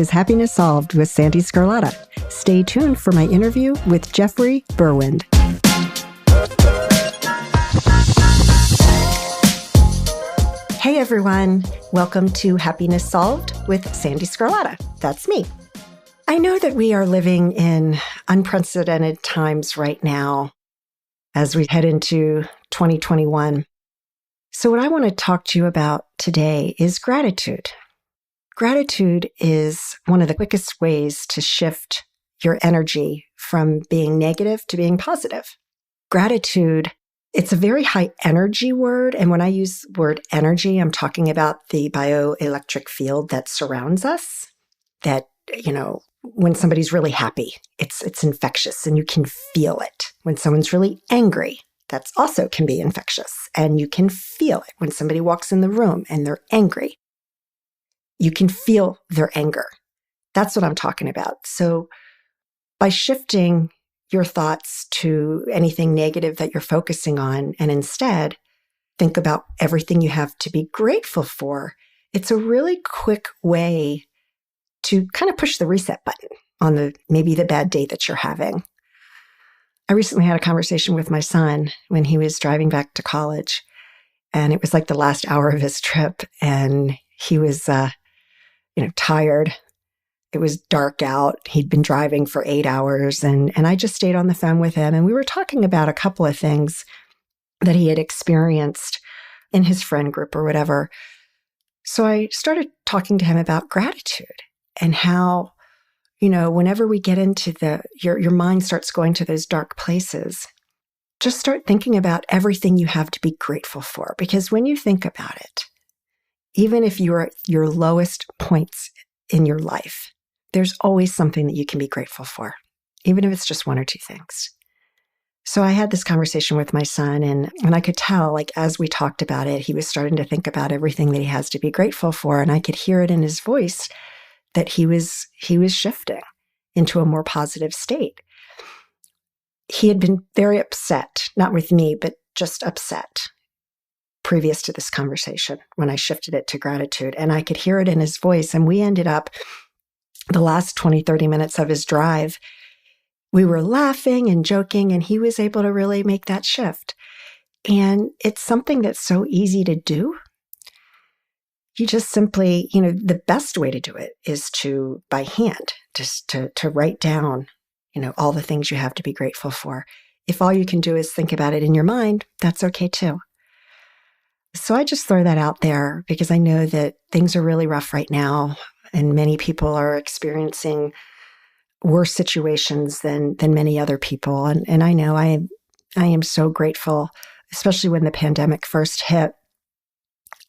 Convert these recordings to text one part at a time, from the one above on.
is Happiness Solved with Sandee Scarlatta. Stay tuned for my interview with Geoffrey Berwind. Hey everyone, welcome to Happiness Solved with Sandee Scarlatta. That's me. I know that we are living in unprecedented times right now as we head into 2021. So what I want to talk to you about today is gratitude. Gratitude is one of the quickest ways to shift your energy from being negative to being positive. Gratitude, it's a very high energy word. And when I use the word energy, I'm talking about the bioelectric field that surrounds us, that, when somebody's really happy, it's infectious and you can feel it. When someone's really angry, that's also can be infectious and you can feel it. When somebody walks in the room and they're angry, you can feel their anger. That's what I'm talking about. So by shifting your thoughts to anything negative that you're focusing on and instead think about everything you have to be grateful for, it's a really quick way to kind of push the reset button on maybe the bad day that you're having. I recently had a conversation with my son when he was driving back to college, and it was like the last hour of his trip, and he was, tired. It was dark out. He'd been driving for 8 hours, and I just stayed on the phone with him, and we were talking about a couple of things that he had experienced in his friend group or whatever. So I started talking to him about gratitude and how, whenever we get into your mind starts going to those dark places, just start thinking about everything you have to be grateful for. Because when you think about it, even if you're at your lowest points in your life, there's always something that you can be grateful for, even if it's just one or two things. So I had this conversation with my son, and I could tell, as we talked about it, he was starting to think about everything that he has to be grateful for, and I could hear it in his voice that he was shifting into a more positive state. He had been very upset, not with me, but just upset previous to this conversation when I shifted it to gratitude. And I could hear it in his voice. And we ended up the last 20, 30 minutes of his drive, we were laughing and joking, and he was able to really make that shift. And it's something that's so easy to do. You just simply, the best way to do it is by hand, just to write down, all the things you have to be grateful for. If all you can do is think about it in your mind, that's okay too. So I just throw that out there because I know that things are really rough right now, and many people are experiencing worse situations than many other people. And I know I am so grateful, especially when the pandemic first hit.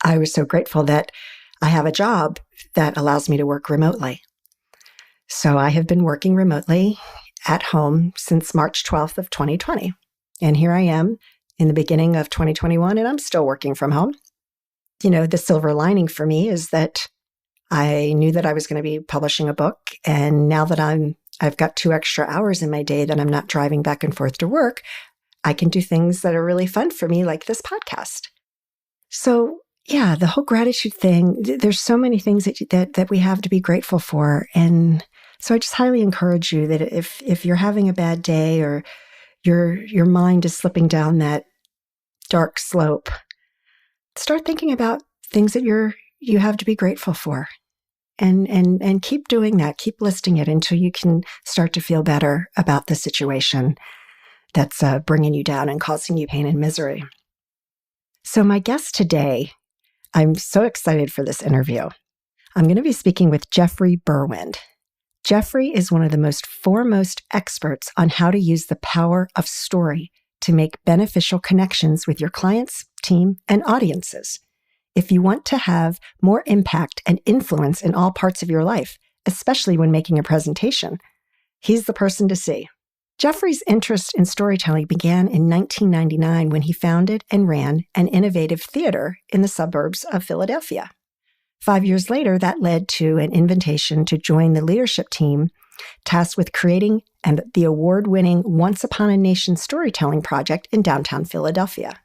I was so grateful that I have a job that allows me to work remotely. So I have been working remotely at home since March 12th of 2020. And here I am in the beginning of 2021, and I'm still working from home. The silver lining for me is that I knew that I was going to be publishing a book. And now that I've got 2 extra hours in my day that I'm not driving back and forth to work, I can do things that are really fun for me, like this podcast. So yeah, the whole gratitude thing, there's so many things that we have to be grateful for. And so I just highly encourage you that if you're having a bad day or your mind is slipping down that dark slope, start thinking about things that you have to be grateful for. And keep doing that. Keep listing it until you can start to feel better about the situation that's bringing you down and causing you pain and misery. So my guest today, I'm so excited for this interview. I'm going to be speaking with Geoffrey Berwind. Geoffrey is one of the most foremost experts on how to use the power of story to make beneficial connections with your clients, team, and audiences. If you want to have more impact and influence in all parts of your life, especially when making a presentation, he's the person to see. Geoffrey's interest in storytelling began in 1999 when he founded and ran an innovative theater in the suburbs of Philadelphia. 5 years later, that led to an invitation to join the leadership team tasked with creating the award-winning Once Upon a Nation storytelling project in downtown Philadelphia.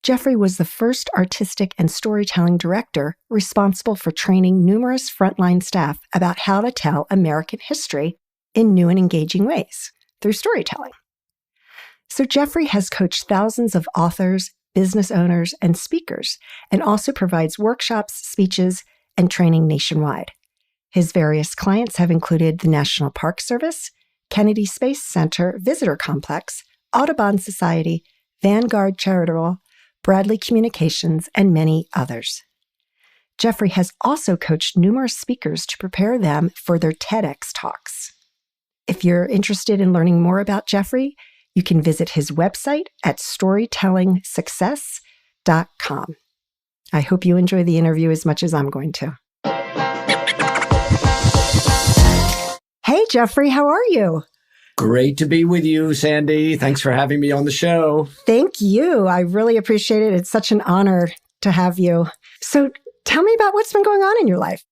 Geoffrey was the first artistic and storytelling director responsible for training numerous frontline staff about how to tell American history in new and engaging ways through storytelling. So Geoffrey has coached thousands of authors, business owners, and speakers, and also provides workshops, speeches, and training nationwide. His various clients have included the National Park Service, Kennedy Space Center Visitor Complex, Audubon Society, Vanguard Charitable, Bradley Communications, and many others. Geoffrey has also coached numerous speakers to prepare them for their TEDx talks. If you're interested in learning more about Geoffrey, you can visit his website at storytellingsuccess.com. I hope you enjoy the interview as much as I'm going to. Hey, Geoffrey, how are you? Great to be with you, Sandee. Thanks for having me on the show. Thank you. I really appreciate it. It's such an honor to have you. So tell me about what's been going on in your life.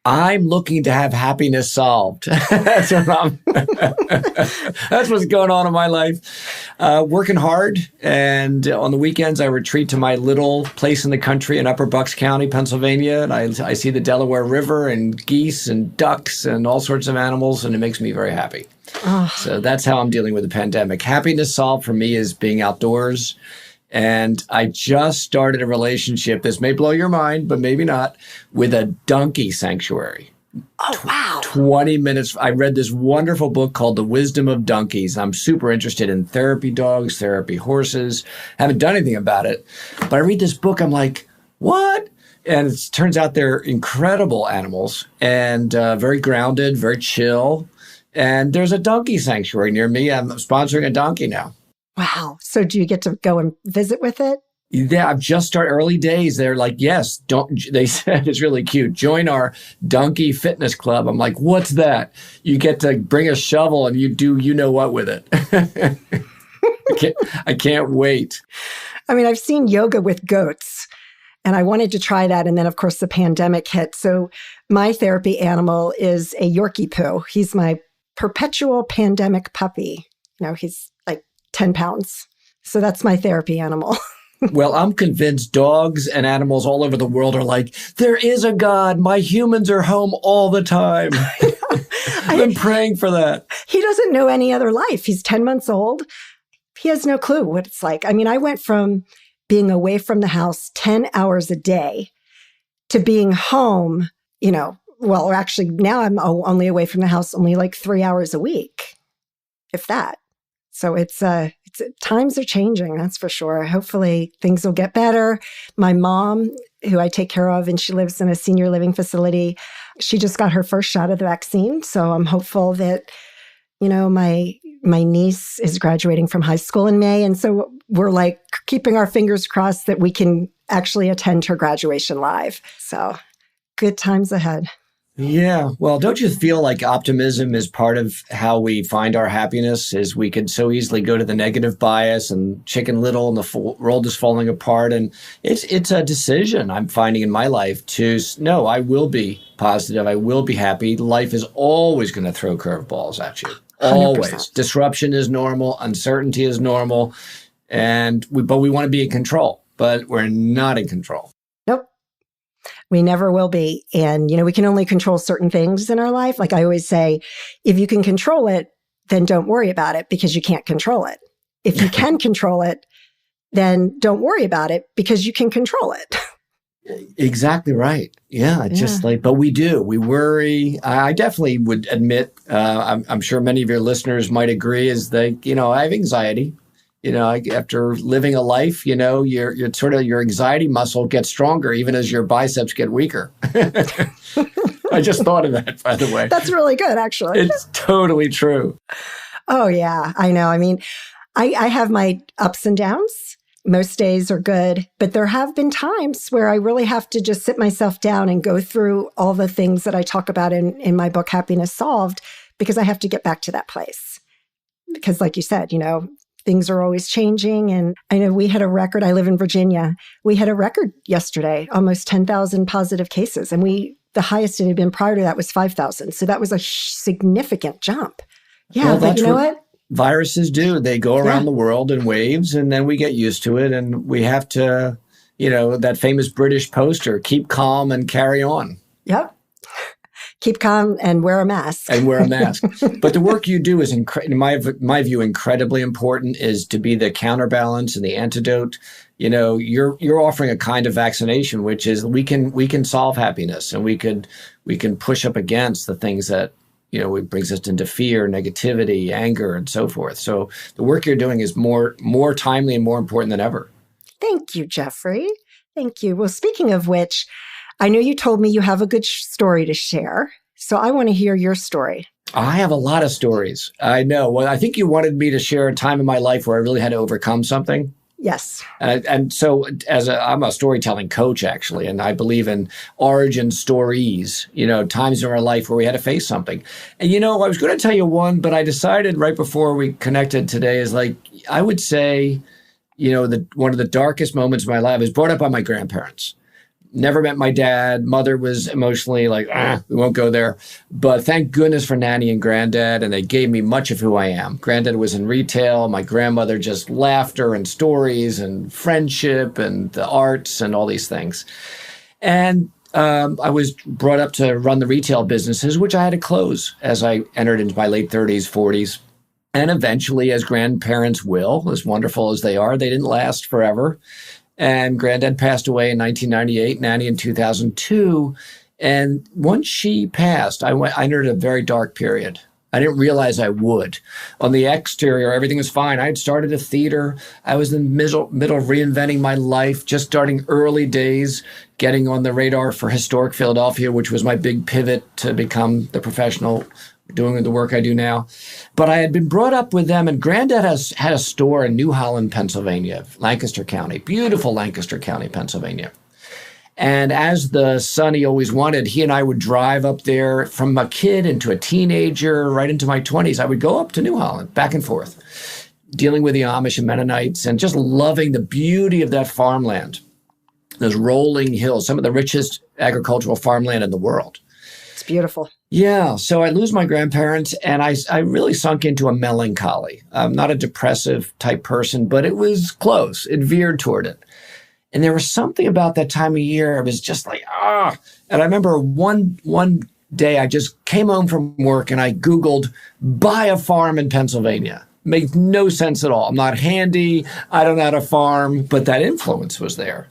I'm looking to have happiness solved. That's what's going on in my life. Working hard. And on the weekends, I retreat to my little place in the country in Upper Bucks County, Pennsylvania. And I see the Delaware River and geese and ducks and all sorts of animals. And it makes me very happy. Oh. So that's how I'm dealing with the pandemic. Happiness solved for me is being outdoors. And I just started a relationship, this may blow your mind, but maybe not, with a donkey sanctuary. Oh, wow. 20 minutes. I read this wonderful book called The Wisdom of Donkeys. I'm super interested in therapy dogs, therapy horses. Haven't done anything about it. But I read this book, I'm like, what? And it turns out they're incredible animals and very grounded, very chill. And there's a donkey sanctuary near me. I'm sponsoring a donkey now. Wow. So do you get to go and visit with it? Yeah, I've just started early days. They're like, yes, they said it's really cute. Join our donkey fitness club. I'm like, what's that? You get to bring a shovel and you do you know what with it. I can't wait. I mean, I've seen yoga with goats and I wanted to try that. And then, of course, the pandemic hit. So my therapy animal is a Yorkie poo. He's my perpetual pandemic puppy. You know, he's like 10 pounds. So that's my therapy animal. Well, I'm convinced dogs and animals all over the world are like, there is a God. My humans are home all the time. I've been praying for that. He doesn't know any other life. He's 10 months old. He has no clue what it's like. I mean, I went from being away from the house 10 hours a day to being home, you know, well, actually now I'm only away from the house only like 3 hours a week, if that. So it's times are changing, that's for sure. Hopefully things will get better. My mom, who I take care of, and she lives in a senior living facility, she just got her first shot of the vaccine. So I'm hopeful that, you know, my niece is graduating from high school in May. And so we're like keeping our fingers crossed that we can actually attend her graduation live. So good times ahead. Yeah. Well, don't you feel like optimism is part of how we find our happiness? Is we could so easily go to the negative bias and Chicken Little and the world is falling apart. And it's a decision I'm finding in my life to, no, I will be positive. I will be happy. Life is always going to throw curveballs at you. Always. 100%. Disruption is normal. Uncertainty is normal. But we want to be in control, but we're not in control. Nope. We never will be. And, you know, we can only control certain things in our life. Like I always say, if you can control it, then don't worry about it because you can't control it. If you can control it, then don't worry about it because you can control it. Exactly right. Yeah. Just like, but we do. We worry. I definitely would admit, I'm sure many of your listeners might agree, is that, you know, I have anxiety. You know, after living a life, you know, your anxiety muscle gets stronger even as your biceps get weaker. I just thought of that, by the way. That's really good, actually. It's totally true. Oh, yeah, I know. I mean, I have my ups and downs. Most days are good, but there have been times where I really have to just sit myself down and go through all the things that I talk about in my book, Happiness Solved, because I have to get back to that place. Because like you said, you know, things are always changing. And I know we had a record. I live in Virginia. We had a record yesterday, almost 10,000 positive cases. And the highest it had been prior to that was 5,000. So that was a significant jump. Yeah, well, but you know what? Viruses do. They go around the world in waves, and then we get used to it, and we have to, that famous British poster, keep calm and carry on. Yep. Keep calm and wear a mask. But the work you do is, in my view, incredibly important, is to be the counterbalance and the antidote. You're offering a kind of vaccination, which is we can solve happiness, and we can push up against the things that, it brings us into fear, negativity, anger, and so forth. So the work you're doing is more timely and more important than ever. Thank you, Geoffrey. Thank you. Well, speaking of which, I know you told me you have a good story to share, so I want to hear your story. I have a lot of stories. I know. Well, I think you wanted me to share a time in my life where I really had to overcome something. Yes. And so I'm a storytelling coach, actually, and I believe in origin stories, times in our life where we had to face something. And, I was going to tell you one, but I decided right before we connected today is I would say, one of the darkest moments of my life. I was brought up by my grandparents. Never met my dad. Mother was emotionally we won't go there. But thank goodness for Nanny and Granddad, and they gave me much of who I am. Granddad was in retail. My grandmother just laughter and stories and friendship and the arts and all these things. And I was brought up to run the retail businesses, which I had to close as I entered into my late 30s, 40s. And eventually, as grandparents will, as wonderful as they are, they didn't last forever. And Granddad passed away in 1998, Nanny in 2002. And once she passed, I entered a very dark period. I didn't realize I would. On the exterior, everything was fine. I had started a theater. I was in the middle of reinventing my life, just starting early days, getting on the radar for Historic Philadelphia, which was my big pivot to become the professional doing the work I do now. But I had been brought up with them, and Granddad had a store in New Holland, Pennsylvania, Lancaster County, beautiful Lancaster County, Pennsylvania. And as the son he always wanted, he and I would drive up there from a kid into a teenager, right into my 20s. I would go up to New Holland, back and forth, dealing with the Amish and Mennonites, and just loving the beauty of that farmland, those rolling hills, some of the richest agricultural farmland in the world. It's beautiful. Yeah. So I lose my grandparents, and I really sunk into a melancholy. I'm not a depressive type person, but it was close. It veered toward it. And there was something about that time of year. It was just And I remember one day I just came home from work and I Googled, buy a farm in Pennsylvania. Makes no sense at all. I'm not handy. I don't know how to farm, but that influence was there.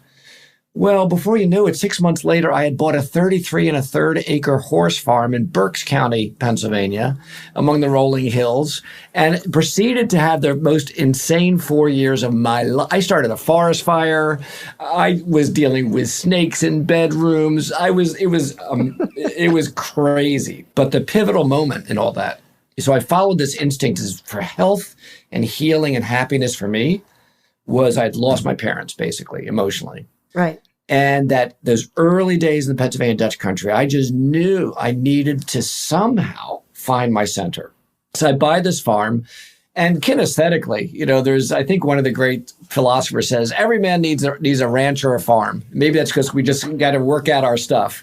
Well, before you knew it, 6 months later, I had bought a 33 1/3 acre horse farm in Berks County, Pennsylvania, among the rolling hills, and proceeded to have the most insane 4 years of my life. I started a forest fire. I was dealing with snakes in bedrooms. It was crazy. But the pivotal moment in all that, so I followed this instinct for health and healing and happiness for me, was I'd lost my parents, basically, emotionally. Right. And that those early days in the Pennsylvania Dutch country, I just knew I needed to somehow find my center. So I buy this farm, and kinesthetically, I think one of the great philosophers says, every man needs a ranch or a farm. Maybe that's because we just got to work out our stuff.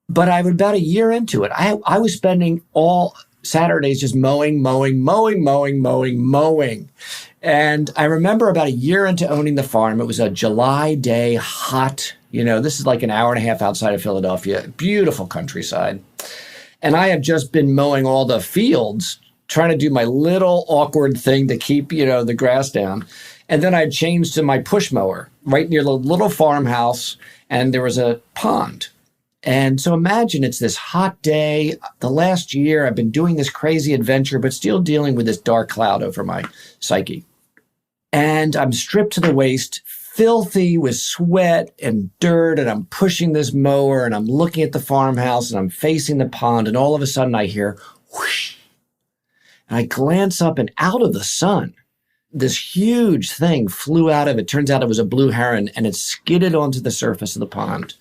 But I was about a year into it. I was spending all Saturdays just mowing. And I remember about a year into owning the farm, it was a July day, hot, this is like an hour and a half outside of Philadelphia, beautiful countryside. And I have just been mowing all the fields, trying to do my little awkward thing to keep, the grass down. And then I changed to my push mower right near the little farmhouse, and there was a pond. And so imagine it's this hot day. The last year, I've been doing this crazy adventure, but still dealing with this dark cloud over my psyche. And I'm stripped to the waist, filthy with sweat and dirt, and I'm pushing this mower, and I'm looking at the farmhouse, and I'm facing the pond, and all of a sudden I hear whoosh. And I glance up, and out of the sun, this huge thing flew out of it. Turns out it was a blue heron, and it skidded onto the surface of the pond.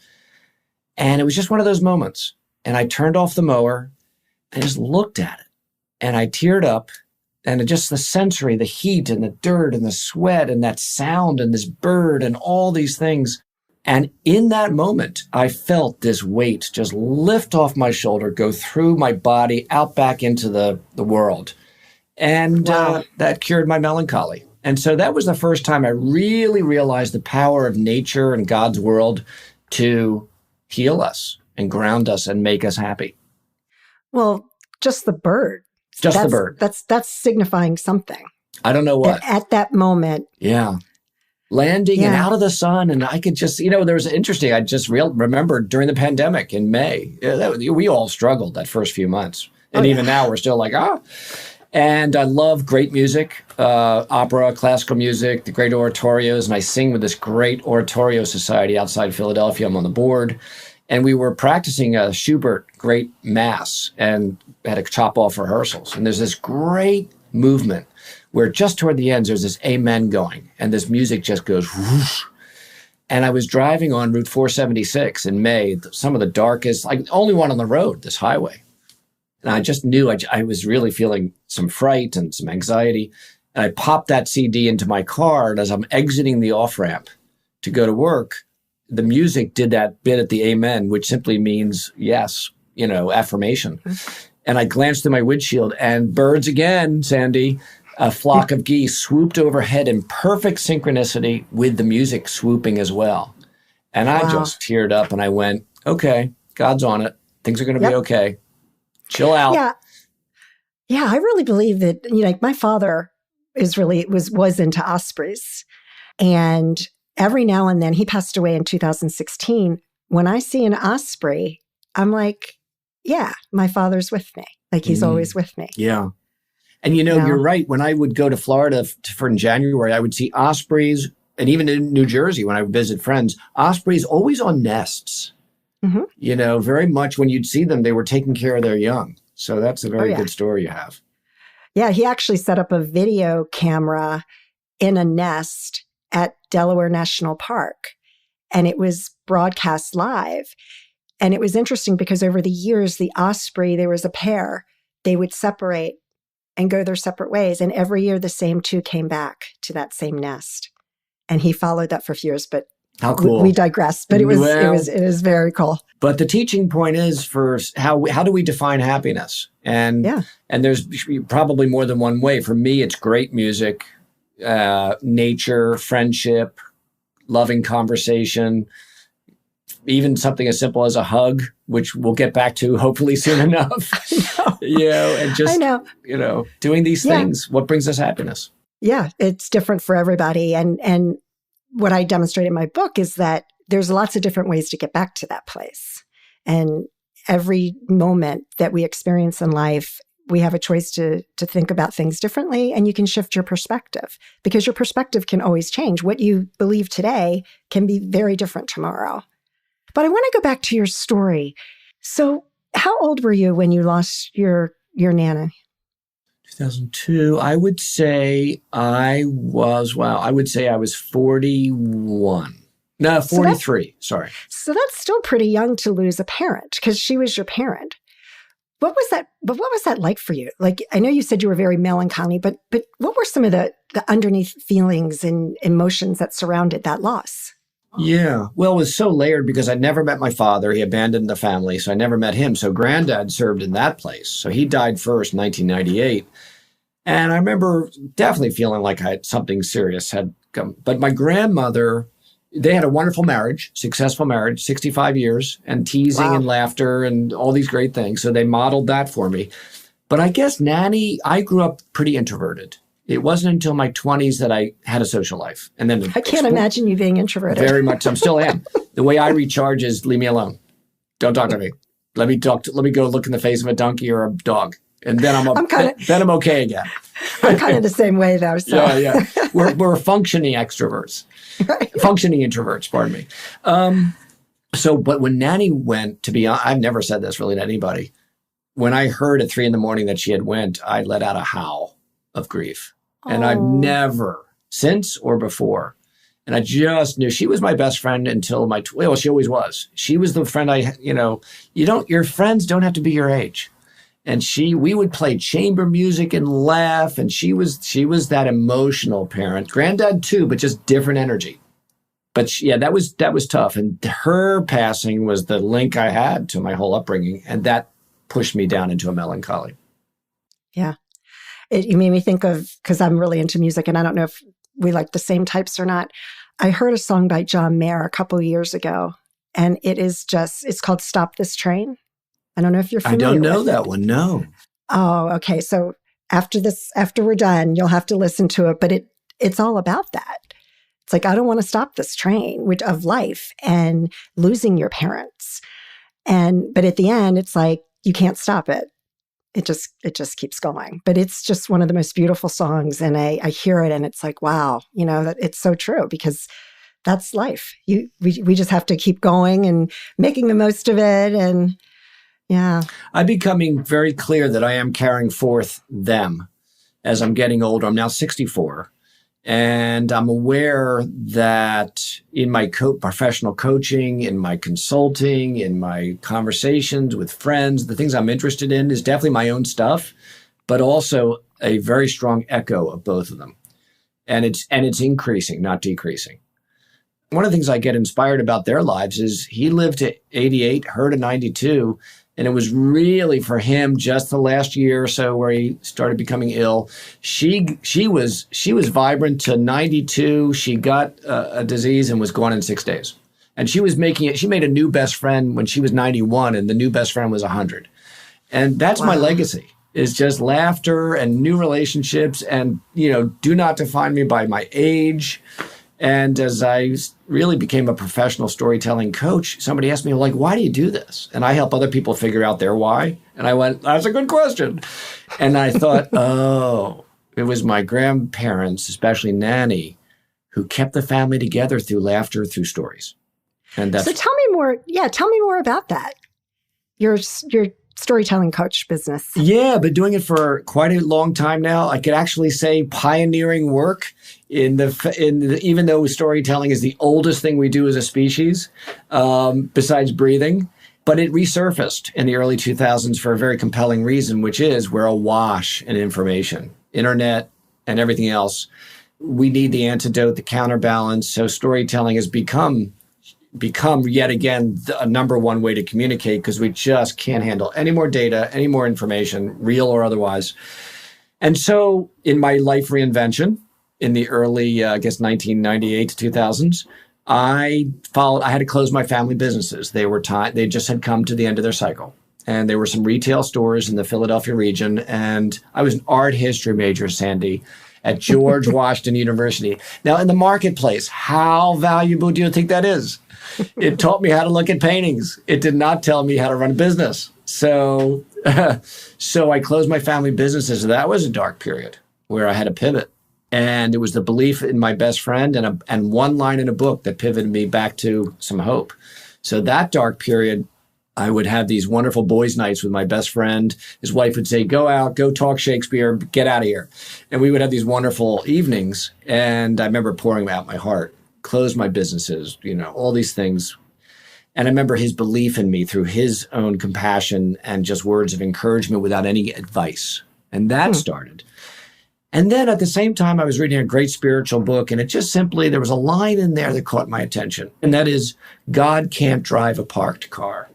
And it was just one of those moments. And I turned off the mower and just looked at it. And I teared up, and just the sensory, the heat and the dirt and the sweat and that sound and this bird and all these things. And in that moment, I felt this weight just lift off my shoulder, go through my body, out back into the world. And Wow. that cured my melancholy. And so that was the first time I really realized the power of nature and God's world to heal us and ground us and make us happy. Well, just the bird. Just the bird. That's signifying something. I don't know what. At that moment. Yeah. Landing and out of the sun. And I could just, there was interesting. I just remembered during the pandemic in May, we all struggled that first few months. And even now we're still like, And I love great music, opera, classical music, the great oratorios. And I sing with this great oratorio society outside Philadelphia. I'm on the board. And we were practicing a Schubert great mass and had to chop off rehearsals. And there's this great movement where just toward the end, there's this amen going. And this music just goes whoosh. And I was driving on Route 476 in May, some of the darkest, like the only one on the road, this highway. And I just knew I was really feeling some fright and some anxiety. And I popped that CD into my car. And as I'm exiting the off-ramp to go to work, the music did that bit at the amen, which simply means yes, affirmation. And I glanced through my windshield and birds again, Sandee, a flock of geese swooped overhead in perfect synchronicity with the music swooping as well. And I just teared up and I went, okay, God's on it. Things are going to be okay. Chill out. Yeah. Yeah. I really believe that, my father was into ospreys. And every now and then, he passed away in 2016. When I see an osprey, I'm like, yeah, my father's with me. Like he's always with me. Yeah. And you're right. When I would go to Florida for in January, I would see ospreys, and even in New Jersey when I would visit friends, ospreys always on nests. Mm-hmm. Very much when you'd see them, they were taking care of their young. So that's a very good story you have. Yeah, he actually set up a video camera in a nest at Delaware National Park, and it was broadcast live. And it was interesting because over the years, the osprey, there was a pair, they would separate and go their separate ways. And every year the same two came back to that same nest. And he followed that for a few years, but how cool. We digress, but it was very cool. But the teaching point is for how do we define happiness? And there's probably more than one way. For me, it's great music, nature, friendship, loving conversation, even something as simple as a hug, which we'll get back to hopefully soon enough. And just, doing these things, what brings us happiness? Yeah, it's different for everybody. And what I demonstrate in my book is that there's lots of different ways to get back to that place. And every moment that we experience in life, we have a choice to think about things differently, and you can shift your perspective because your perspective can always change. What you believe today can be very different tomorrow. But I want to go back to your story. So how old were you when you lost your Nana? 2002, I would say I was 41. No, 43. Sorry. So that's still pretty young to lose a parent because she was your parent. What was that like for you? Like, I know you said you were very melancholy, but what were some of the underneath feelings and emotions that surrounded that loss? Yeah. Well, it was so layered because I never met my father. He abandoned the family, so I never met him. So granddad served in that place. So he died first in 1998. And I remember definitely feeling like something serious had come. But my grandmother, they had a wonderful marriage, successful marriage, 65 years, and teasing and laughter and all these great things. So they modeled that for me. But I guess Nanny, I grew up pretty introverted. It wasn't until my 20s that I had a social life. And then I can't imagine you being introverted. Very much. I still am. The way I recharge is leave me alone. Don't talk to me. Let me go look in the face of a donkey or a dog. And then I'm okay again. I'm kind of the same way though. So. Yeah. We're functioning extroverts. Right. Functioning introverts, pardon me. But when Nanny went, to be honest, I've never said this really to anybody. When I heard at 3 a.m. that she had went, I let out a howl of grief. And I've never, since or before, and I just knew she was my best friend until she always was. She was the friend your friends don't have to be your age. And we would play chamber music and laugh. And she was that emotional parent. Granddad too, but just different energy. But that was tough. And her passing was the link I had to my whole upbringing. And that pushed me down into a melancholy. Yeah. You made me think of, because I'm really into music and I don't know if we like the same types or not. I heard a song by John Mayer a couple of years ago, and it's called Stop This Train. I don't know if you're familiar with it. I don't know that one, no. Oh, okay. So after we're done, you'll have to listen to it, but it's all about that. It's like, I don't want to stop this train of life and losing your parents. But at the end, it's like, you can't stop it. It just keeps going. But it's just one of the most beautiful songs. And I hear it and it's like, wow, that it's so true, because that's life. We just have to keep going and making the most of it. And yeah. I'm becoming very clear that I am carrying forth them as I'm getting older. I'm now 64. And I'm aware that in my professional coaching, in my consulting, in my conversations with friends, the things I'm interested in is definitely my own stuff, but also a very strong echo of both of them. And it's increasing, not decreasing. One of the things I get inspired about their lives is he lived to 88, her to 92. And it was really for him just the last year or so where he started becoming ill. She was vibrant to 92. She got a disease and was gone in 6 days. And she made a new best friend when she was 91, and the new best friend was 100. And that's my legacy, is just laughter and new relationships, and, do not define me by my age. And as I really became a professional storytelling coach, somebody asked me, like, why do you do this? And I help other people figure out their why. And I went, that's a good question. And I thought, it was my grandparents, especially Nanny, who kept the family together through laughter, through stories. And that's... So tell me more. Yeah, tell me more about that. Your storytelling coach business. Yeah, been doing it for quite a long time now. I could actually say pioneering work even though storytelling is the oldest thing we do as a species, besides breathing. But it resurfaced in the early 2000s for a very compelling reason, which is we're awash in information, internet and everything else. We need the antidote, the counterbalance. So storytelling has become yet again a number one way to communicate, because we just can't handle any more data, any more information, real or otherwise. And so in my life reinvention in the early, 1998 to 2000s, I had to close my family businesses. They just had come to the end of their cycle. And there were some retail stores in the Philadelphia region. And I was an art history major, Sandee, at George Washington University. Now, in the marketplace, how valuable do you think that is? It taught me how to look at paintings. It did not tell me how to run a business. So I closed my family businesses. That was a dark period where I had to pivot. And it was the belief in my best friend and one line in a book that pivoted me back to some hope. So that dark period, I would have these wonderful boys' nights with my best friend. His wife would say, go out, go talk Shakespeare, get out of here. And we would have these wonderful evenings. And I remember pouring out my heart, close my businesses, all these things. And I remember his belief in me through his own compassion and just words of encouragement without any advice. And that started. And then at the same time, I was reading a great spiritual book, and it just simply, there was a line in there that caught my attention. And that is, God can't drive a parked car.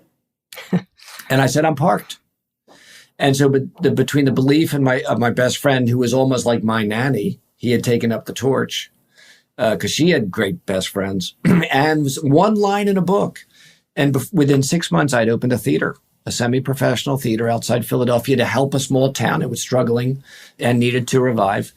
And I said, I'm parked. And so between the belief in my best friend, who was almost like my nanny, he had taken up the torch because she had great best friends, and was one line in a book. And within 6 months, I'd opened a theater, a semi-professional theater outside Philadelphia to help a small town. It was struggling and needed to revive.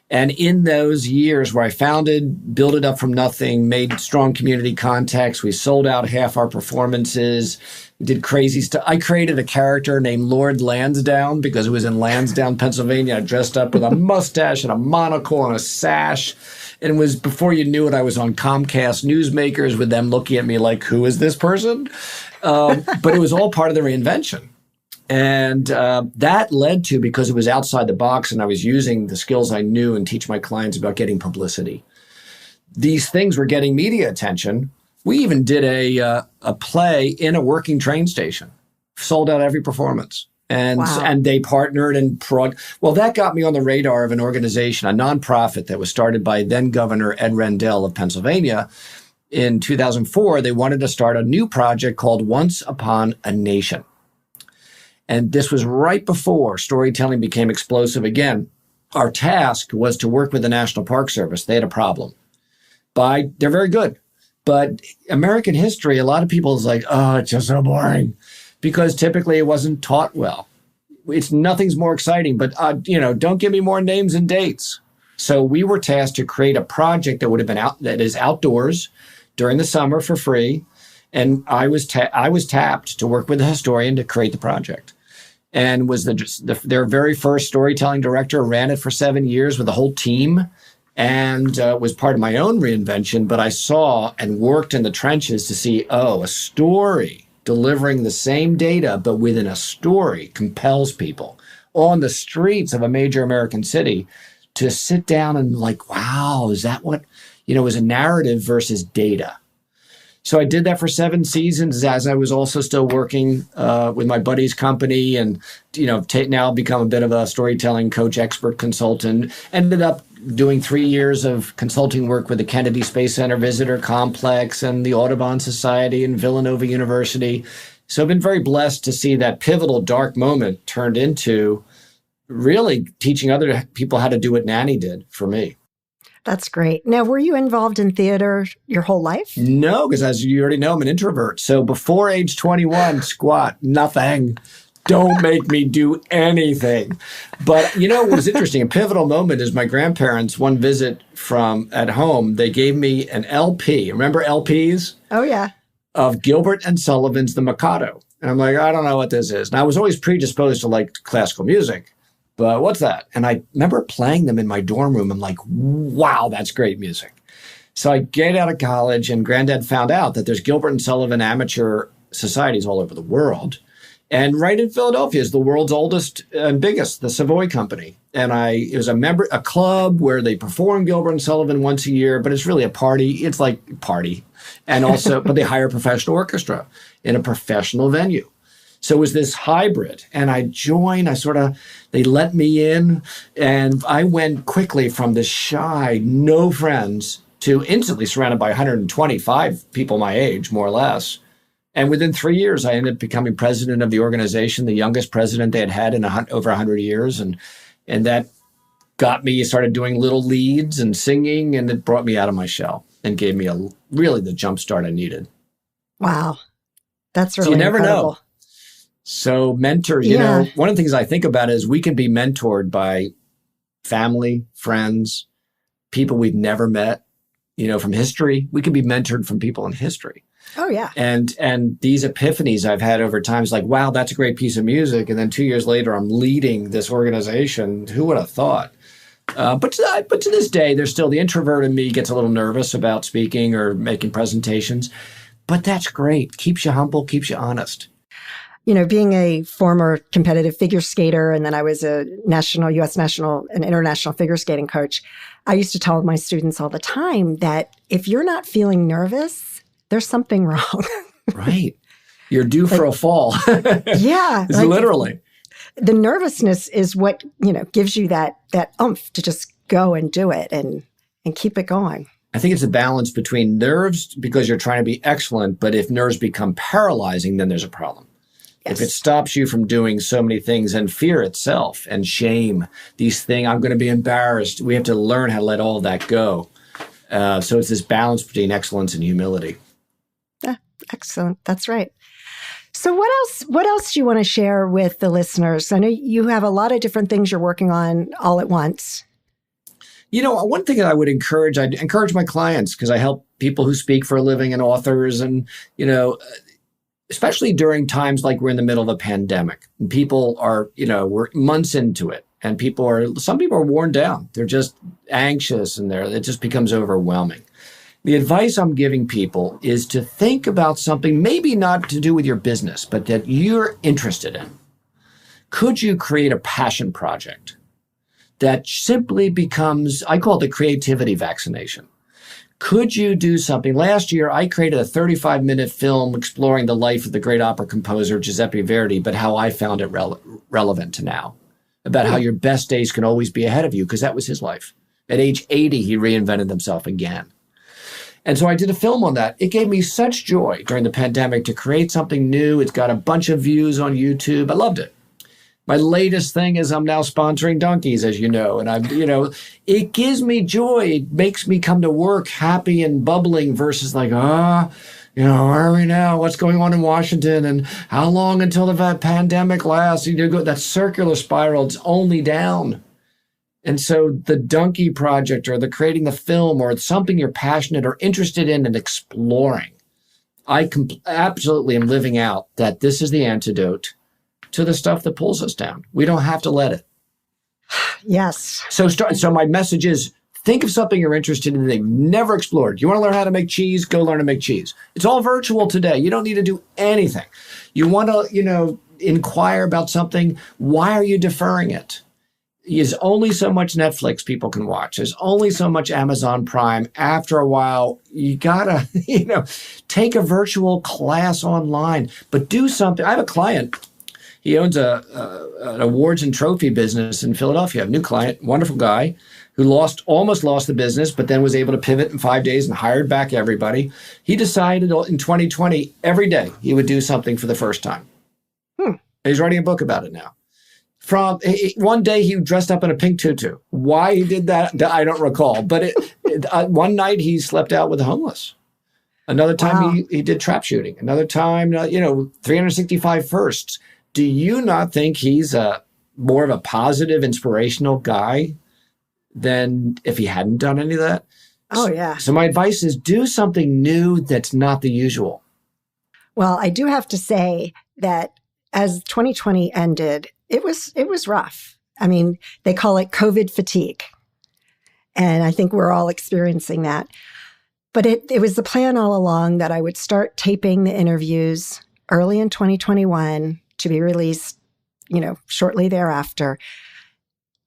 And in those years where I founded, built it up from nothing, made strong community contacts, we sold out half our performances, did crazy stuff. I created a character named Lord Lansdowne because it was in Lansdowne, Pennsylvania. I dressed up with a mustache and a monocle and a sash. And it was before you knew it, I was on Comcast Newsmakers with them looking at me like, who is this person? But it was all part of the reinvention. And that led to, because it was outside the box and I was using the skills I knew and teach my clients about getting publicity, these things were getting media attention. We even did a play in a working train station, sold out every performance. And wow. And they partnered and well, that got me on the radar of an organization, a nonprofit that was started by then Governor Ed Rendell of Pennsylvania. In 2004, they wanted to start a new project called Once Upon a Nation. And this was right before storytelling became explosive again. our task was to work with the National Park Service. They had a problem. They're very good. But American history, a lot of people is like, oh, it's just so boring, because typically it wasn't taught well. Nothing's more exciting, but don't give me more names and dates. So we were tasked to create a project that would have been that is outdoors during the summer for free. And I was tapped to work with a historian to create the project, and was their very first storytelling director. Ran it for 7 years with a whole team, and was part of my own reinvention. But I saw and worked in the trenches to see, a story delivering the same data, but within a story, compels people on the streets of a major American city to sit down and like, wow, is that what, is a narrative versus data? So I did that for 7 seasons, as I was also still working with my buddy's company, and now become a bit of a storytelling coach, expert consultant. Ended up doing 3 years of consulting work with the Kennedy Space Center Visitor Complex and the Audubon Society and Villanova University. So I've been very blessed to see that pivotal dark moment turned into really teaching other people how to do what Nanny did for me. That's great. Now, were you involved in theater your whole life? No, because as you already know, I'm an introvert. So before age 21, squat, nothing. Don't make me do anything. But what was interesting, a pivotal moment is my grandparents, one visit from at home, they gave me an LP. Remember LPs? Oh, yeah. Of Gilbert and Sullivan's The Mikado. And I'm like, I don't know what this is. And I was always predisposed to like classical music. But what's that? And I remember playing them in my dorm room. I'm like, wow, that's great music. So I get out of college, and Granddad found out that there's Gilbert and Sullivan amateur societies all over the world. And right in Philadelphia is the world's oldest and biggest, the Savoy Company. And it was a club where they perform Gilbert and Sullivan once a year, but it's really a party. It's like party. And also, but they hire a professional orchestra in a professional venue. So it was this hybrid, and I joined, they let me in, and I went quickly from this shy, no friends, to instantly surrounded by 125 people my age, more or less. And within 3 years, I ended up becoming president of the organization, the youngest president they had in over 100 years. And that got me, started doing little leads and singing, and it brought me out of my shell and gave me really the jump start I needed. Wow. That's really you never incredible. Know. So mentors, one of the things I think about is we can be mentored by family, friends, people we've never met, from history. We can be mentored from people in history. Oh, yeah. And these epiphanies I've had over time is like, wow, that's a great piece of music. And then 2 years later, I'm leading this organization. Who would have thought? But to this day, there's still the introvert in me gets a little nervous about speaking or making presentations. But that's great. Keeps you humble, keeps you honest. Being a former competitive figure skater, and then I was a U.S. national and international figure skating coach, I used to tell my students all the time that if you're not feeling nervous, there's something wrong. Right. You're due for a fall. Yeah. Literally. The nervousness is what, gives you that oomph to just go and do it and keep it going. I think it's a balance between nerves because you're trying to be excellent, but if nerves become paralyzing, then there's a problem. Yes. If it stops you from doing so many things, and fear itself and shame, these things, I'm going to be embarrassed. We have to learn how to let all that go. So it's this balance between excellence and humility. Yeah, excellent. That's right. So what else do you want to share with the listeners? I know you have a lot of different things you're working on all at once. One thing that I'd encourage my clients, because I help people who speak for a living and authors, and, especially during times like we're in the middle of a pandemic, and people are, we're months into it, and some people are worn down. They're just anxious, and it just becomes overwhelming. The advice I'm giving people is to think about something maybe not to do with your business, but that you're interested in. Could you create a passion project that simply becomes, I call it the creativity vaccination? Could you do something? Last year, I created a 35-minute film exploring the life of the great opera composer Giuseppe Verdi, but how I found it relevant to now, about how your best days can always be ahead of you, because that was his life. At age 80, he reinvented himself again. And so I did a film on that. It gave me such joy during the pandemic to create something new. It's got a bunch of views on YouTube. I loved it. My latest thing is I'm now sponsoring donkeys, as you know, and it gives me joy. It makes me come to work happy and bubbling versus like, where are we now? What's going on in Washington? And how long until the pandemic lasts? That circular spiral, it's only down. And so the donkey project or the creating the film or something you're passionate or interested in and exploring, I absolutely am living out that this is the antidote to the stuff that pulls us down. We don't have to let it. Yes. So my message is, think of something you're interested in that you've never explored. You want to learn how to make cheese? Go learn to make cheese. It's all virtual today. You don't need to do anything. You want to, inquire about something. Why are you deferring it? There's only so much Netflix people can watch. There's only so much Amazon Prime. After a while, you gotta, take a virtual class online, but do something. I have a client. He owns an awards and trophy business in Philadelphia. A new client, wonderful guy, who almost lost the business, but then was able to pivot in 5 days and hired back everybody. He decided in 2020, every day he would do something for the first time. And he's writing a book about it now. From one day he dressed up in a pink tutu. Why he did that, I don't recall. But one night he slept out with the homeless. Another time he did trap shooting. Another time, 365 firsts. Do you not think he's more of a positive, inspirational guy than if he hadn't done any of that? Oh, yeah. So my advice is do something new that's not the usual. Well, I do have to say that as 2020 ended, it was rough. I mean, they call it COVID fatigue. And I think we're all experiencing that. But it was the plan all along that I would start taping the interviews early in 2021 to be released, shortly thereafter.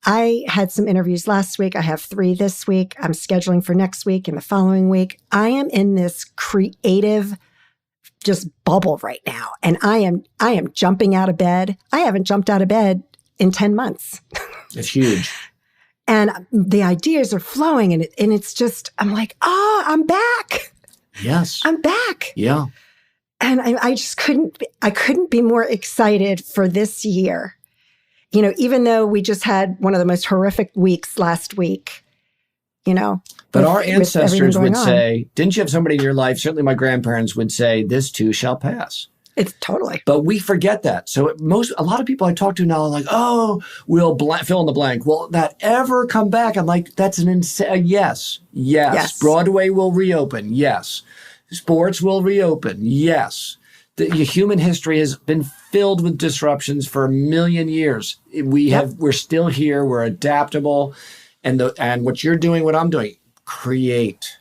I had some interviews last week. I have 3 this week. I'm scheduling for next week and the following week. I am in this creative just bubble right now. And I am jumping out of bed. I haven't jumped out of bed in 10 months. It's huge. And the ideas are flowing and it's just, I'm like, I'm back. Yes. I'm back. Yeah. And I just couldn't be more excited for this year. Even though we just had one of the most horrific weeks last week, But our ancestors would say, didn't you have somebody in your life? Certainly my grandparents would say, this too shall pass. It's totally. But we forget that. So a lot of people I talk to now are like, we'll fill in the blank. Will that ever come back? I'm like, that's an insane, yes. Broadway will reopen. Yes. Sports will reopen. Yes. The human history has been filled with disruptions for 1 million years. We're still here. We're adaptable. And what you're doing, what I'm doing, create.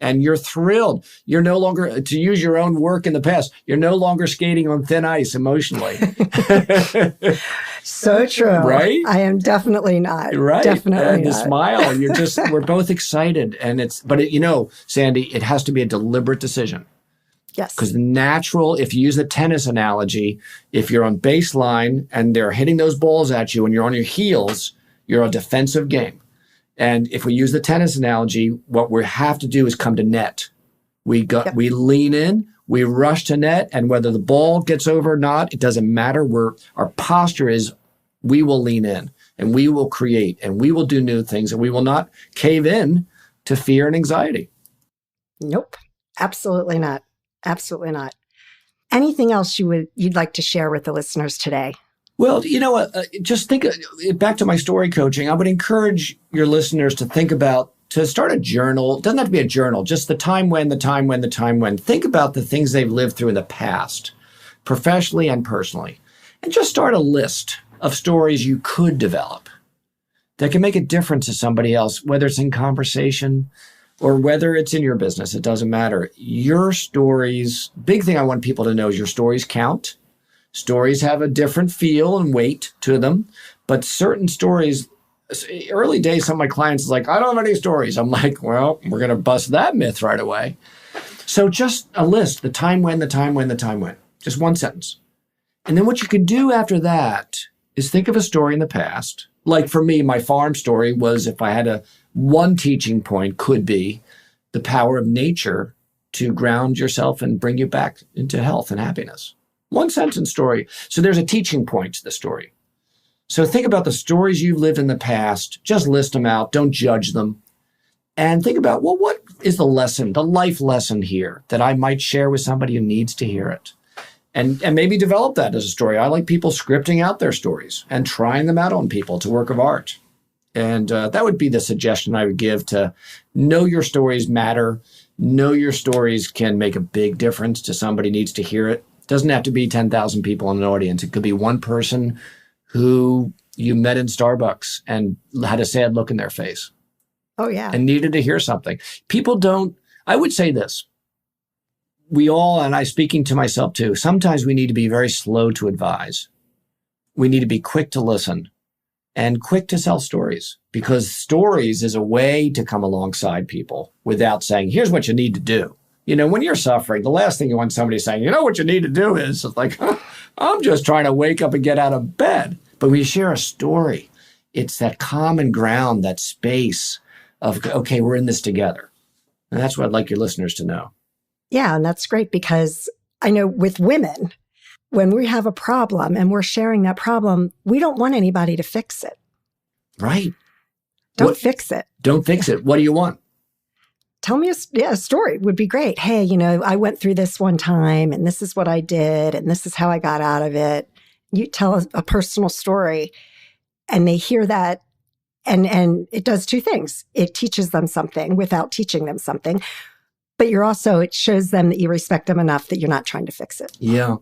And you're thrilled. You're no longer, to use your own work in the past, you're no longer skating on thin ice emotionally. So true. Right? I am definitely not. Right. Definitely and not. the smile, we're both excited. And Sandee, it has to be a deliberate decision. Yes. Because if you use the tennis analogy, if you're on baseline and they're hitting those balls at you and you're on your heels, you're a defensive game. And if we use the tennis analogy, what we have to do is come to net. We lean in, we rush to net, and whether the ball gets over or not, it doesn't matter. Our posture is we will lean in and we will create and we will do new things and we will not cave in to fear and anxiety. Nope. Absolutely not. Absolutely not. Anything else you'd like to share with the listeners today? Well, just think back to my story coaching. I would encourage your listeners to start a journal. It doesn't have to be a journal, just the time when. Think about the things they've lived through in the past, professionally and personally, and just start a list of stories you could develop that can make a difference to somebody else, whether it's in conversation or whether it's in your business. It doesn't matter. Your stories, big thing I want people to know is your stories count. Stories have a different feel and weight to them, but certain stories, early days, some of my clients is like, I don't have any stories. I'm like, well, we're going to bust that myth right away. So just a list, the time when, just one sentence. And then what you could do after that is think of a story in the past. Like for me, my farm story was, if I had one teaching point, could be the power of nature to ground yourself and bring you back into health and happiness. One sentence story. So there's a teaching point to the story. So think about the stories you've lived in the past. Just list them out. Don't judge them. And think about, well, what is the lesson, the life lesson here that I might share with somebody who needs to hear it? And maybe develop that as a story. I like people scripting out their stories and trying them out on people. It's a work of art. And that would be the suggestion I would give, to know your stories matter. Know your stories can make a big difference to somebody who needs to hear it. It doesn't have to be 10,000 people in an audience. It could be one person who you met in Starbucks and had a sad look in their face. Oh, yeah. And needed to hear something. People don't, I would say this. We all, and I speaking to myself too, sometimes we need to be very slow to advise. We need to be quick to listen and quick to tell stories, because stories is a way to come alongside people without saying, here's what you need to do. You know, when you're suffering, the last thing you want somebody saying, you know what you need to do is, it's like, I'm just trying to wake up and get out of bed. But when you share a story, it's that common ground, that space of, okay, we're in this together. And that's what I'd like your listeners to know. Yeah, and that's great, because I know with women, when we have a problem and we're sharing that problem, we don't want anybody to fix it. Right. Don't fix it. Don't fix it. What do you want? Tell me a story would be great. Hey, I went through this one time and this is what I did and this is how I got out of it. You tell a personal story and they hear that, and it does two things. It teaches them something without teaching them something. But it shows them that you respect them enough that you're not trying to fix it. Yeah.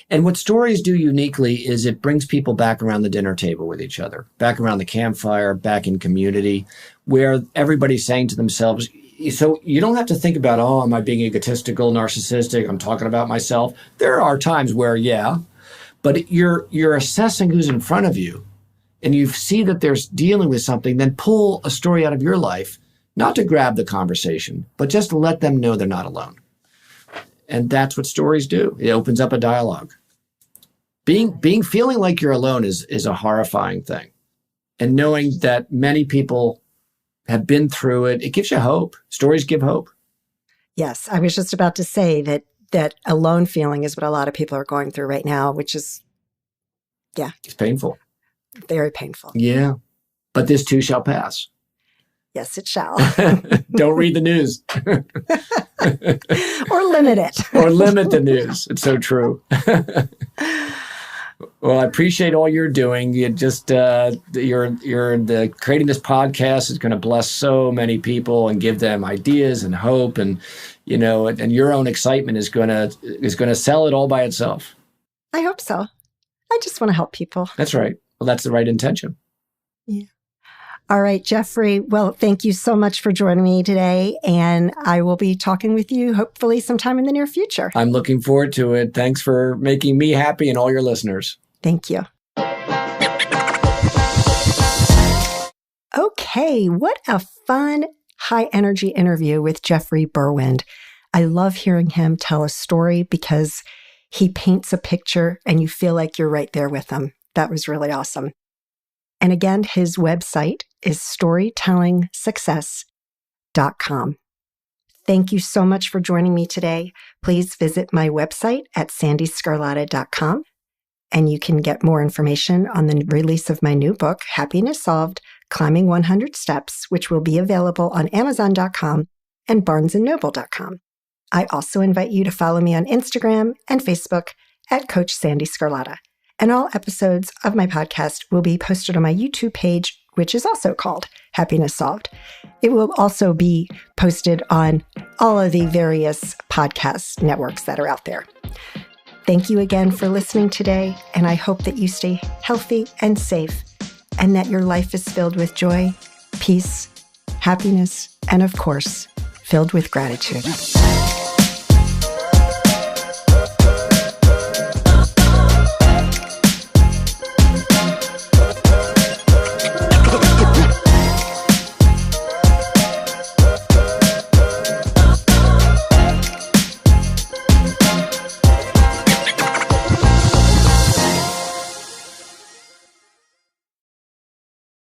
And what stories do uniquely is it brings people back around the dinner table with each other, back around the campfire, back in community, where everybody's saying to themselves, so you don't have to think about, oh, am I being egotistical, narcissistic? I'm talking about myself. There are times where, yeah, but you're assessing who's in front of you, and you see that they're dealing with something, then pull a story out of your life, not to grab the conversation, but just to let them know they're not alone. And that's what stories do. It opens up a dialogue. Feeling like you're alone is a horrifying thing. And knowing that many people have been through it, it gives you hope. Stories give hope. Yes, I was just about to say that alone feeling is what a lot of people are going through right now, which is, yeah. It's painful. Very painful. Yeah. But this too shall pass. Yes, it shall. Don't read the news. Or limit it. Or limit the news. It's so true. Well, I appreciate all you're doing. You just creating this podcast is going to bless so many people and give them ideas and hope, and and your own excitement is going to sell it all by itself. I hope so. I just want to help people. That's right. Well, that's the right intention. Yeah. All right, Geoffrey. Well, thank you so much for joining me today, and I will be talking with you hopefully sometime in the near future. I'm looking forward to it. Thanks for making me happy and all your listeners. Thank you. Okay, what a fun, high-energy interview with Geoffrey Berwind. I love hearing him tell a story because he paints a picture and you feel like you're right there with him. That was really awesome. And again, his website is storytellingsuccess.com. Thank you so much for joining me today. Please visit my website at sandeescarlatta.com, and you can get more information on the release of my new book, Happiness Solved, Climbing 100 Steps, which will be available on Amazon.com and BarnesandNoble.com. I also invite you to follow me on Instagram and Facebook at Coach Sandee Scarlatta. And all episodes of my podcast will be posted on my YouTube page, which is also called Happiness Solved. It will also be posted on all of the various podcast networks that are out there. Thank you again for listening today, and I hope that you stay healthy and safe, and that your life is filled with joy, peace, happiness, and of course, filled with gratitude.